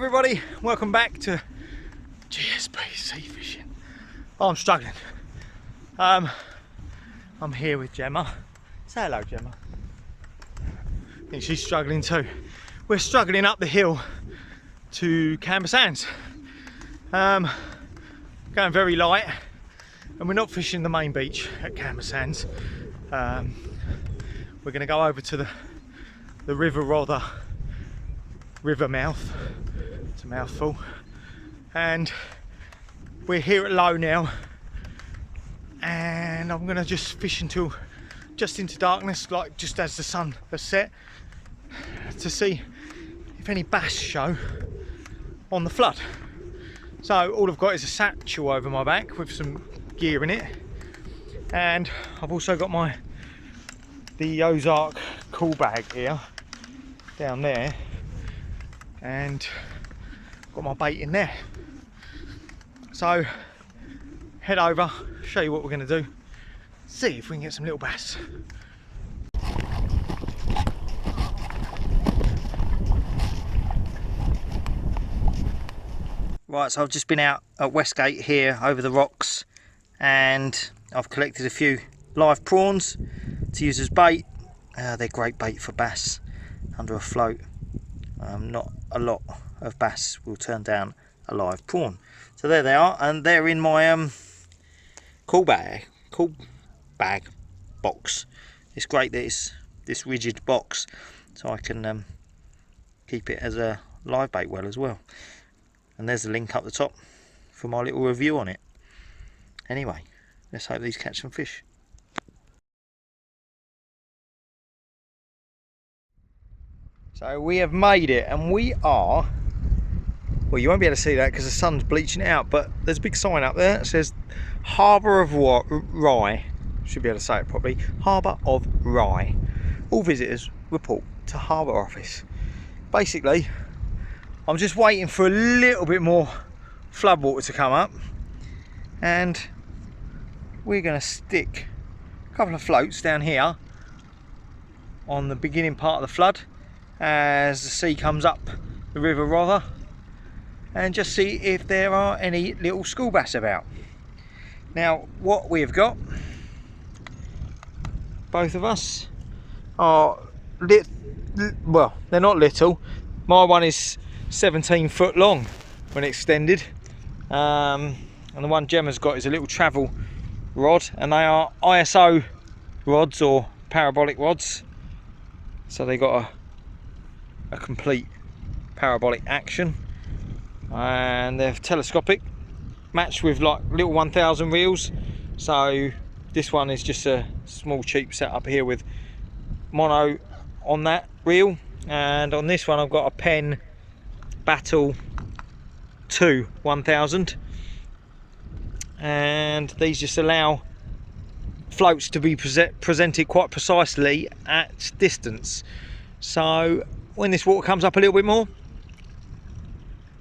everybody, welcome back to GSPseafishing. I'm struggling. I'm here with Gemma. Say hello, Gemma. I think she's struggling too. We're struggling up the hill to Camber Sands. Going very light, and we're not fishing the main beach at Camber Sands. We're going to go over to the River Rother river mouth. It's a mouthful, and we're here at low now, and I'm going to just fish until just into darkness, like just as the sun has set, to see if any bass show on the flood. So all I've got is a satchel over my back with some gear in it, and I've also got the Ozark cool bag here down there, and got my bait in there. So head over, show you what we're going to do, see if we can get some little bass. Right, so I've just been out at Westgate here over the rocks, and I've collected a few live prawns to use as bait. They're great bait for bass under a float. Not a lot of bass will turn down a live prawn. So there they are, and they're in my cool bag box. It's great that it's this rigid box, so I can keep it as a live bait well as well. And there's the link up the top for my little review on it. Anyway, let's hope these catch some fish. So we have made it, and we are, well, you won't be able to see that because the sun's bleaching it out, but there's a big sign up there that says Harbour of Rye. Should be able to say it properly. Harbour of Rye. All visitors report to Harbour Office. Basically, I'm just waiting for a little bit more flood water to come up, and we're going to stick a couple of floats down here on the beginning part of the flood as the sea comes up the River Rother, and just see if there are any little school bass about. Now what we've got, both of us, are well, they're not little. My one is 17 foot long when extended, and the one Gemma's got is a little travel rod, and they are ISO rods or parabolic rods, so they got a complete parabolic action, and they're telescopic, matched with like little 1000 reels. So this one is just a small cheap setup here with mono on that reel, and on this one I've got a Penn Battle 2 1000, and these just allow floats to be presented quite precisely at distance. So when this water comes up a little bit more,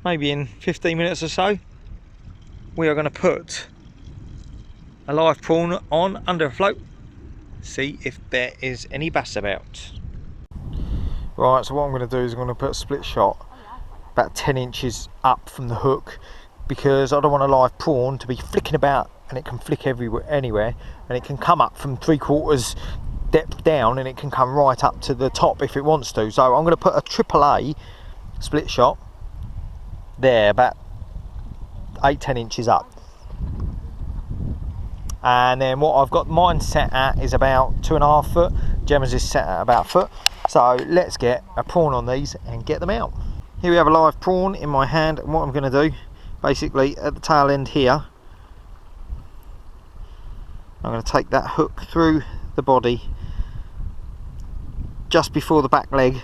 maybe in 15 minutes or so, we are going to put a live prawn on under a float, see if there is any bass about. Right, so what I'm going to do is I'm going to put a split shot about 10 inches up from the hook, because I don't want a live prawn to be flicking about, and it can flick anywhere, and it can come up from 3/4 depth down, and it can come right up to the top if it wants to. So I'm going to put a AAA split shot there, about 8-10 inches up, and then what I've got mine set at is about 2.5 foot. Gemma's is set at about a foot. So let's get a prawn on these and get them out. Here we have a live prawn in my hand, and what I'm going to do, basically at the tail end here, I'm going to take that hook through the body just before the back leg,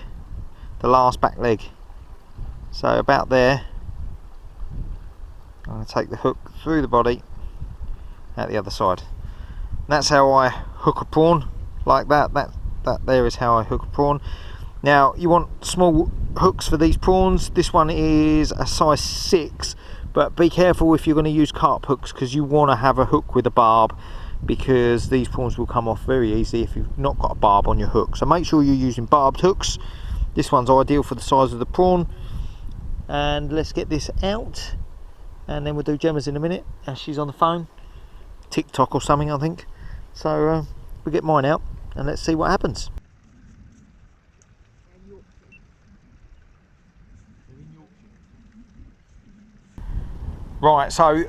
the last back leg, so about there. I'm going to take the hook through the body at the other side. And that's how I hook a prawn, like that. That there is how I hook a prawn. Now you want small hooks for these prawns. This one is a size 6, but be careful if you're going to use carp hooks, because you want to have a hook with a barb, because these prawns will come off very easy if you've not got a barb on your hook. So make sure you're using barbed hooks. This one's ideal for the size of the prawn. and let's get this out, and then we'll do Gemma's in a minute as she's on the phone, TikTok or something I think. So we'll get mine out and let's see what happens. Right, so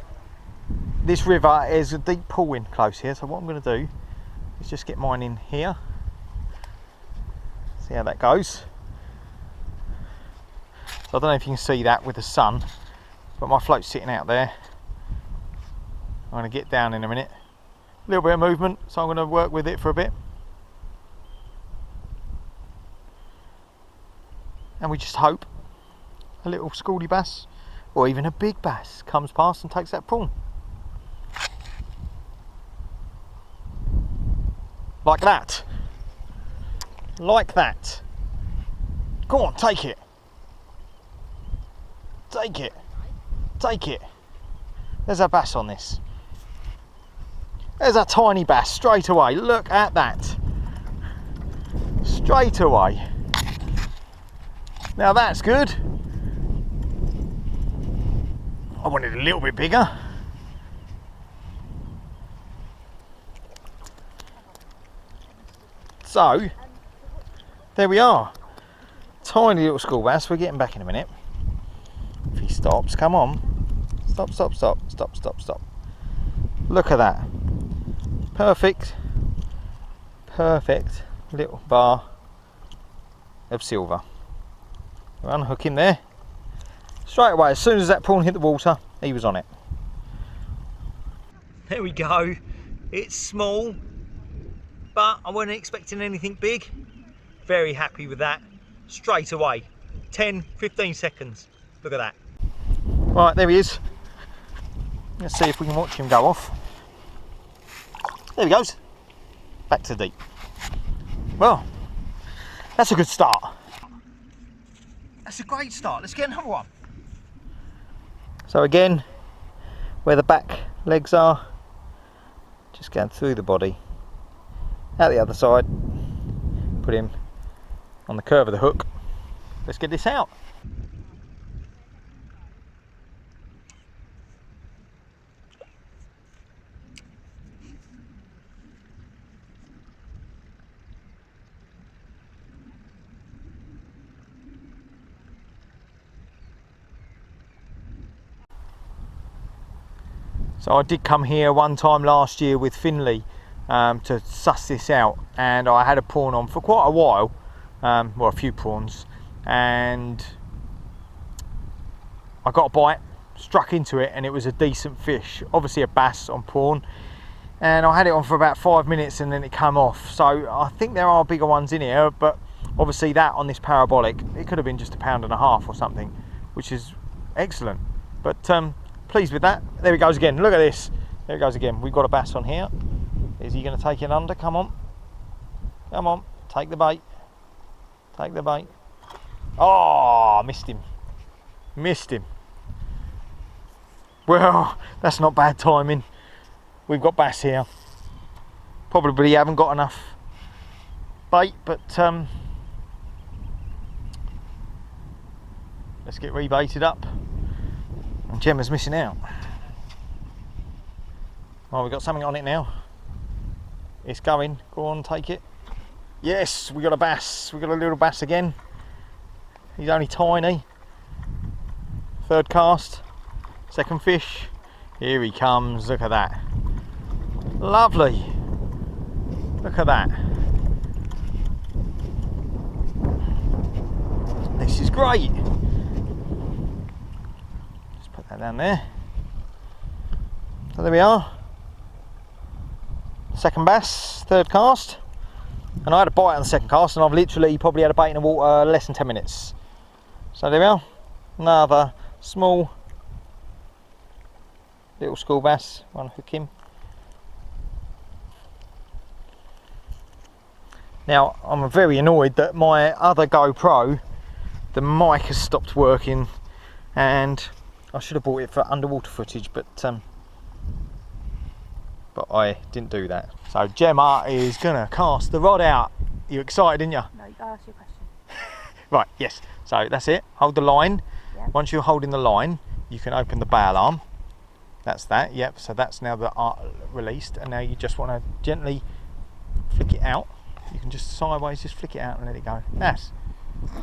this river is a deep pool in close here, so what I'm going to do is just get mine in here, see how that goes. So I don't know if you can see that with the sun, but my float's sitting out there. I'm going to get down in a minute. A little bit of movement, so I'm going to work with it for a bit. And we just hope a little schoolie bass, or even a big bass, comes past and takes that prawn. Like that. Like that. Go on, take it. Take it. Take it. There's a bass on this. There's a tiny bass straight away. Look at that. Straight away. Now that's good. I wanted a little bit bigger. So, there we are. Tiny little school bass. We're getting back in a minute. If he stops, come on. Stop, stop, stop, stop, stop, stop. Look at that. Perfect. Perfect little bar of silver. We're unhooking there. Straight away, as soon as that prawn hit the water, he was on it. There we go. It's small, but I wasn't expecting anything big. Very happy with that. Straight away. 10, 15 seconds. Look at that. Right, there he is. Let's see if we can watch him go off. There he goes. Back to the deep. Well, that's a good start. That's a great start. Let's get another one. So again, where the back legs are, just going through the body, out the other side, put him on the curve of the hook. Let's get this out. So I did come here one time last year with Finley to suss this out, and I had a prawn on for quite a while, well, a few prawns, and I got a bite, struck into it, and it was a decent fish, obviously a bass on prawn, and I had it on for about 5 minutes and then it came off. So I think there are bigger ones in here, but obviously that on this parabolic, it could have been just £1.5 pounds or something, which is excellent. But pleased with that. There he goes again. Look at this. There he goes again. We've got a bass on here. Is he going to take it under? Come on. Come on. Take the bait. Take the bait. Oh, missed him. Missed him. Well, that's not bad timing. We've got bass here. Probably haven't got enough bait, but let's get rebaited up. And Gemma's missing out. Oh, we've got something on it now. It's going. Go on, take it. Yes, we got a bass. We got a little bass again. He's only tiny. Third cast. Second fish. Here he comes. Look at that. Lovely. Look at that. This is great. That down there. So there we are. Second bass, third cast. And I had a bite on the second cast, and I've literally probably had a bait in the water less than 10 minutes. So there we are. Another small little school bass. One hook him. Now I'm very annoyed that my other GoPro, the mic has stopped working, and I should have bought it for underwater footage, but I didn't do that. So Gemma is gonna cast the rod out. You excited, didn't you? No, you gotta ask your question. Right, yes. So that's it. Hold the line. Yep. Once you're holding the line, you can open the bail arm. That's that, yep, so that's now the released, and now you just want to gently flick it out. You can just sideways just flick it out and let it go. Yes.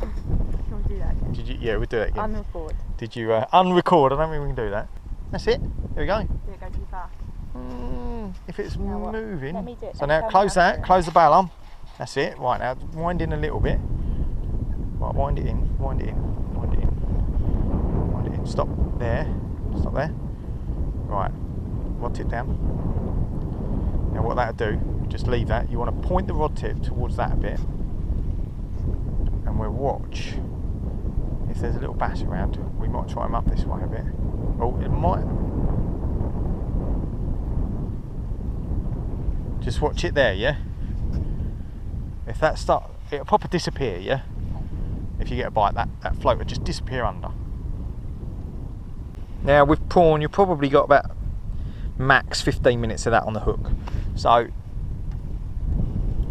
Can we do that again? Did you? Yeah, we'll do it again. Unrecord. Did you unrecord? I don't think we can do that. That's it. Here we go. Did it go too fast? If it's Now what? moving. Let me do it. So Then now tell me close how to that, do it. close the bail arm. That's it. Right, now wind in a little bit. Right, wind it in, wind it in, wind it in, wind it in. Stop there. Stop there. Right, rod tip down. Now what that'll do, just leave that. You want to point the rod tip towards that a bit. And we'll watch if there's a little bass around. We might try him up this way a bit. Oh, it might. Just watch it there, yeah? If that starts, it'll proper disappear, yeah? If you get a bite, that float will just disappear under. Now with prawn, you've probably got about max 15 minutes of that on the hook. So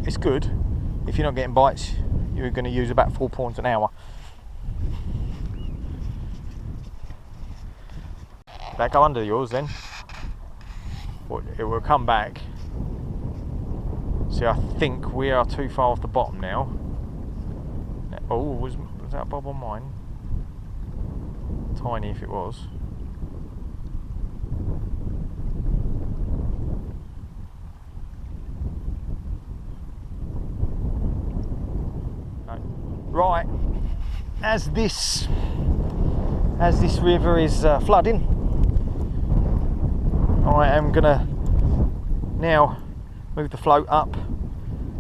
it's good. If you're not getting bites, you're going to use about 4 prawns an hour. That go under yours then. It will come back. See, I think we are too far off the bottom now. Oh, was that a bob on mine? Tiny if it was. No. Right, as this river is flooding, I am gonna now move the float up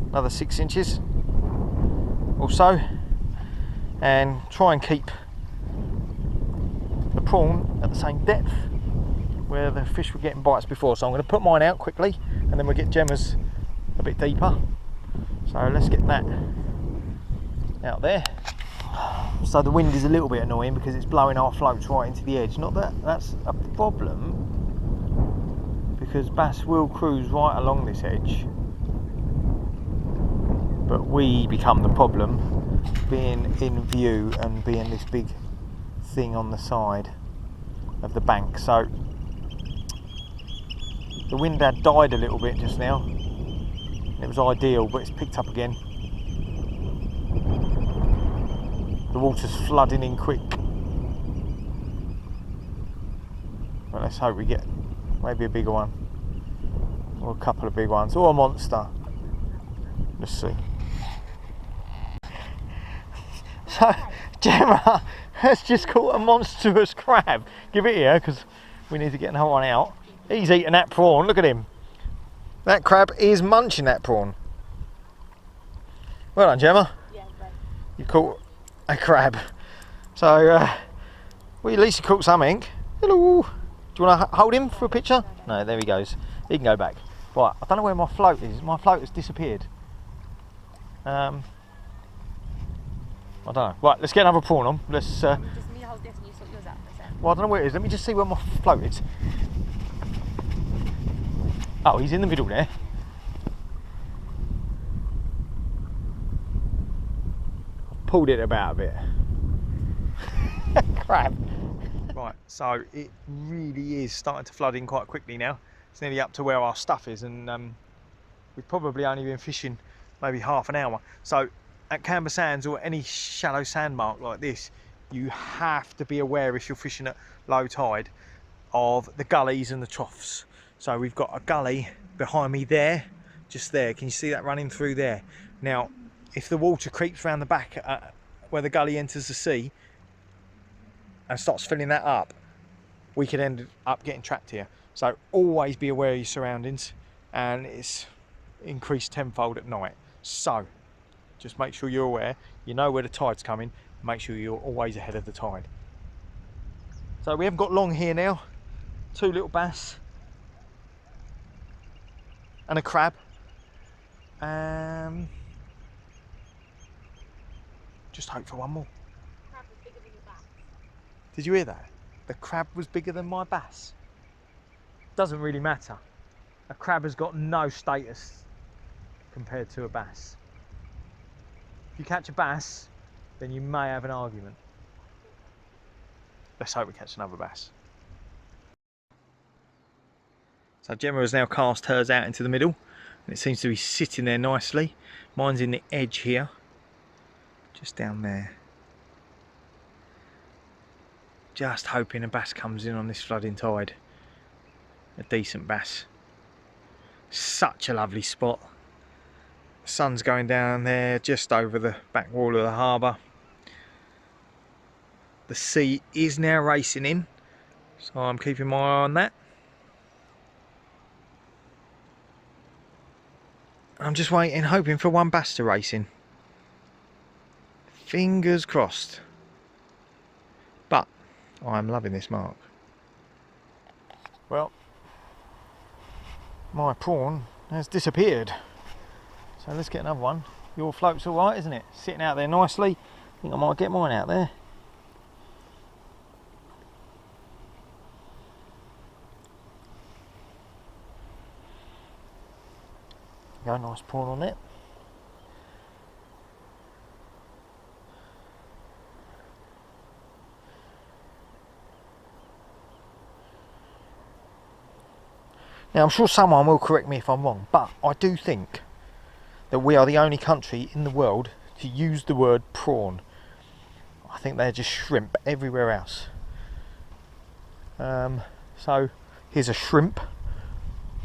another 6 inches or so and try and keep the prawn at the same depth where the fish were getting bites before. So I'm going to put mine out quickly and then we'll get Gemma's a bit deeper. So let's get that out there. So the wind is a little bit annoying because it's blowing our floats right into the edge. Not that that's a problem, because bass will cruise right along this edge, but we become the problem, being in view and being this big thing on the side of the bank. So the wind had died a little bit just now. It was ideal, but it's picked up again. The water's flooding in quick. Well, let's hope we get maybe a bigger one, or a couple of big ones, or a monster. Let's see. So Gemma has just caught a monstrous crab. Give it here because we need to get another one out. He's eating that prawn. Look at him. That crab is munching that prawn. Well done, Gemma. Yeah, right. You caught a crab. So well, at least you caught something. Hello. Do you want to hold him for a picture? No, there he goes. He can go back. Right, I don't know where my float is. My float has disappeared. I don't know. Right, let's get another prawn on. Let's. Just me hold this and you sort yours out for a second. Well, I don't know where it is. Let me just see where my float is. Oh, he's in the middle there. I've pulled it about a bit. Crap. Right, so it really is starting to flood in quite quickly now. It's nearly up to where our stuff is, and we've probably only been fishing maybe half an hour. So at Camber Sands or any shallow sand mark like this, you have to be aware, if you're fishing at low tide, of the gullies and the troughs. So we've got a gully behind me there, just there. Can you see that running through there? Now, if the water creeps around the back where the gully enters the sea and starts filling that up, we could end up getting trapped here. So always be aware of your surroundings, and it's increased tenfold at night. So just make sure you're aware, you know where the tide's coming, make sure you're always ahead of the tide. So we haven't got long here now. 2 little bass and a crab. Just hope for one more. Crab was bigger than your back. Did you hear that? The crab was bigger than my bass. Doesn't really matter. A crab has got no status compared to a bass. If you catch a bass, then you may have an argument. let's hope we catch another bass. So Gemma has now cast hers out into the middle, and it seems to be sitting there nicely. Mine's in the edge here, just down there. Just hoping a bass comes in on this flooding tide. A decent bass. Such a lovely spot. The sun's going down there just over the back wall of the harbour. The sea is now racing in, so I'm keeping my eye on that. I'm just waiting, hoping for one bass to race in. Fingers crossed. But I'm loving this mark. Well, my prawn has disappeared. So let's get another one. Your float's alright, isn't it? Sitting out there nicely. I think I might get mine out there. Go, nice prawn on it. Now I'm sure someone will correct me if I'm wrong, but I do think that we are the only country in the world to use the word prawn. I think they're just shrimp everywhere else. So here's a shrimp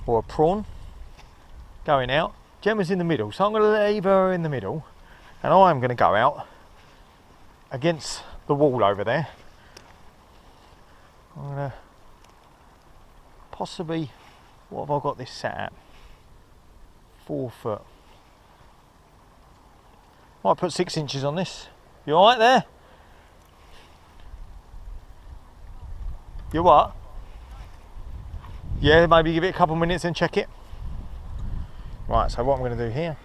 or a prawn going out. Gemma's in the middle, so I'm going to leave her in the middle, and I'm going to go out against the wall over there. I'm going to possibly, what have I got this set at? 4 foot. Might put 6 inches on this. You alright there? You what? Yeah, maybe give it a couple of minutes and check it. Right, so what I'm going to do here,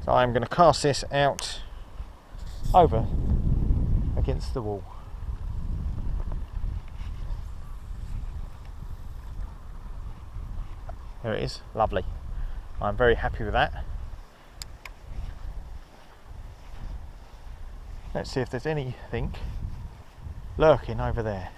so I'm going to cast this out over against the wall. There it is, lovely. I'm very happy with that. Let's see if there's anything lurking over there.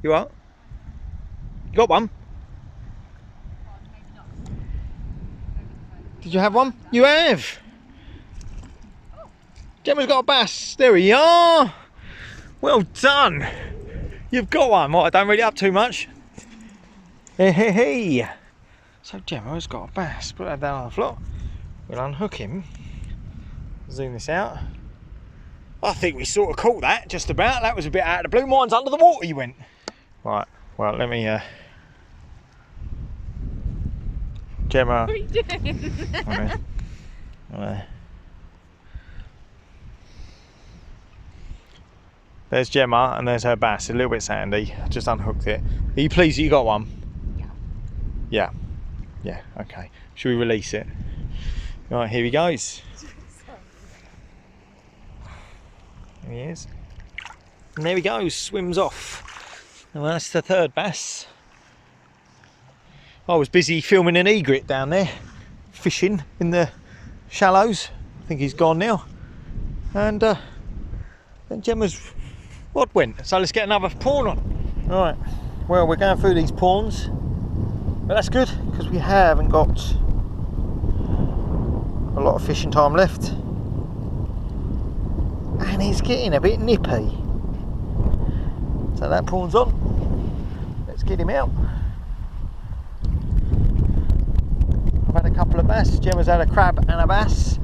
You what? You got one? Did you have one? You have! Gemma's got a bass. There we are! Well done! You've got one. Right, don't read it up too much. Hey, hey, hey! So Gemma has got a bass. Put that down on the floor. We'll unhook him. Zoom this out. I think we sort of caught that, just about. That was a bit out of the blue. Mine's under the water, you went. Right, well, let me Gemma. What are you doing? There's Gemma and there's her bass, a little bit sandy. I just unhooked it. Are you pleased that you got one? Yeah. Yeah, okay. Should we release it? Right, here he goes. There he is. And there he goes, swims off. Well, that's the third bass. I was busy filming an egret down there, fishing in the shallows. I think he's gone now. And then Gemma's rod went. So let's get another prawn on. Right, well, we're going through these prawns, but that's good because we haven't got a lot of fishing time left. And it's getting a bit nippy. So that prawn's on. Let's get him out. I've had a couple of bass. Gemma's had a crab and a bass.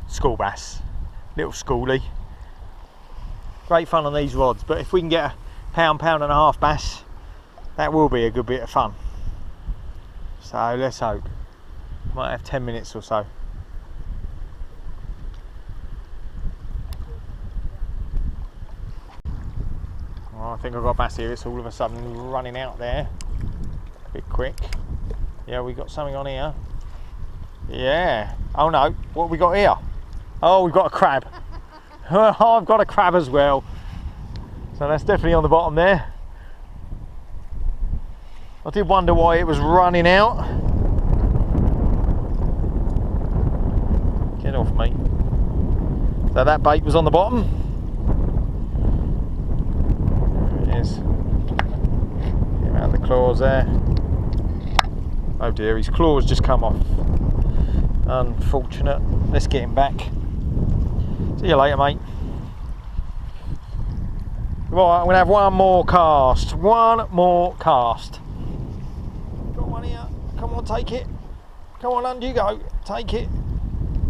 School bass. Little schoolie. Great fun on these rods, but if we can get a pound and a half bass, that will be a good bit of fun. So let's hope. Might have 10 minutes or so. I think I've got a bass here. It's all of a sudden running out there. A bit quick. Yeah, we got something on here. Yeah. Oh no, what have we got here? Oh, we've got a crab. Oh, I've got a crab as well. So that's definitely on the bottom there. I did wonder why it was running out. Get off, mate. So that bait was on the bottom. There it is. Get around the claws there. Oh dear, his claws just come off. Unfortunate. Let's get him back. See you later, mate. Right, I'm going to have one more cast. One more cast. Got one here. Come on, take it. Come on, under you go. Take it.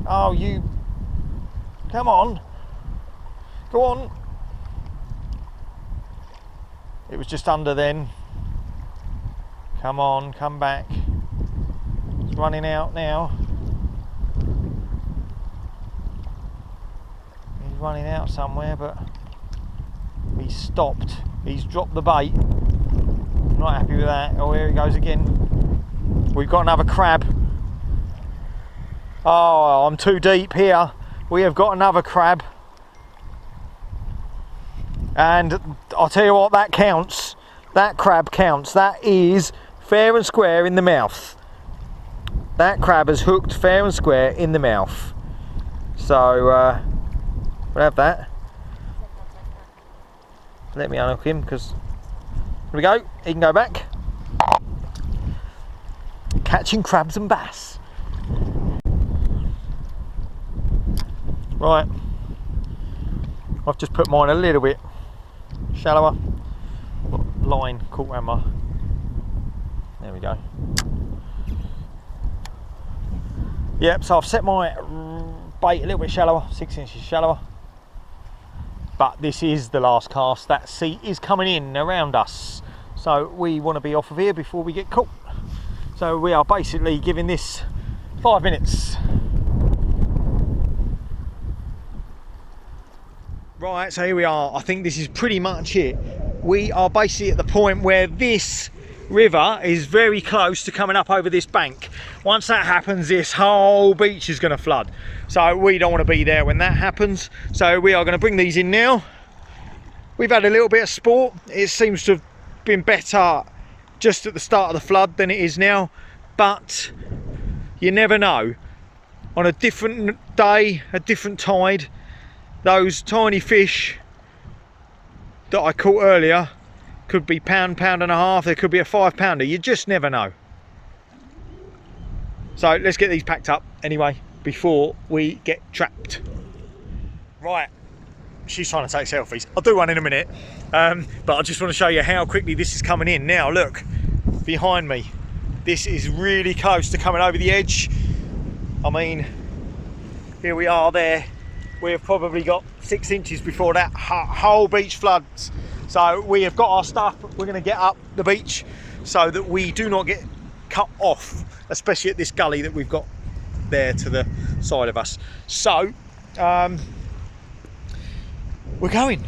Oh, you. Come on. Go on. It was just under then. Come on, come back. It's running out now. He's running out somewhere, but he's stopped. He's dropped the bait. Not happy with that. Oh, here he goes again. We've got another crab. Oh, I'm too deep here. We have got another crab. And I'll tell you what, that counts. That crab counts. That is fair and square in the mouth. That crab has hooked fair and square in the mouth. So, we'll have that. Let me unhook him, because here we go, he can go back. Catching crabs and bass. Right, I've just put mine a little bit shallower. Line caught around my, there we go. Yep, so I've set my bait a little bit shallower, 6 inches shallower. But this is the last cast. That sea is coming in around us, so we want to be off of here before we get caught. So we are basically giving this 5 minutes. Right, so here we are. I think this is pretty much it. We are basically at the point where this river is very close to coming up over this bank. Once that happens, this whole beach is going to flood. So we don't want to be there when that happens. So we are going to bring these in now. We've had a little bit of sport. It seems to have been better just at the start of the flood than it is now. But you never know. On a different day, a different tide, those tiny fish that I caught earlier could be pound, pound and a half. There could be a 5 pounder. You just never know. So let's get these packed up anyway before we get trapped. Right, she's trying to take selfies. I'll do one in a minute, but I just want to show you how quickly this is coming in. Now look, behind me, this is really close to coming over the edge. I mean, here we are there. We've probably got 6 inches before that whole beach floods. So we have got our stuff. We're going to get up the beach so that we do not get cut off, especially at this gully that we've got there to the side of us. So we're going.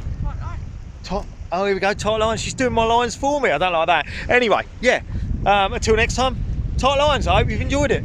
Oh, here we go, tight lines. She's doing my lines for me. I don't like that. Anyway, yeah, until next time, tight lines. I hope you've enjoyed it.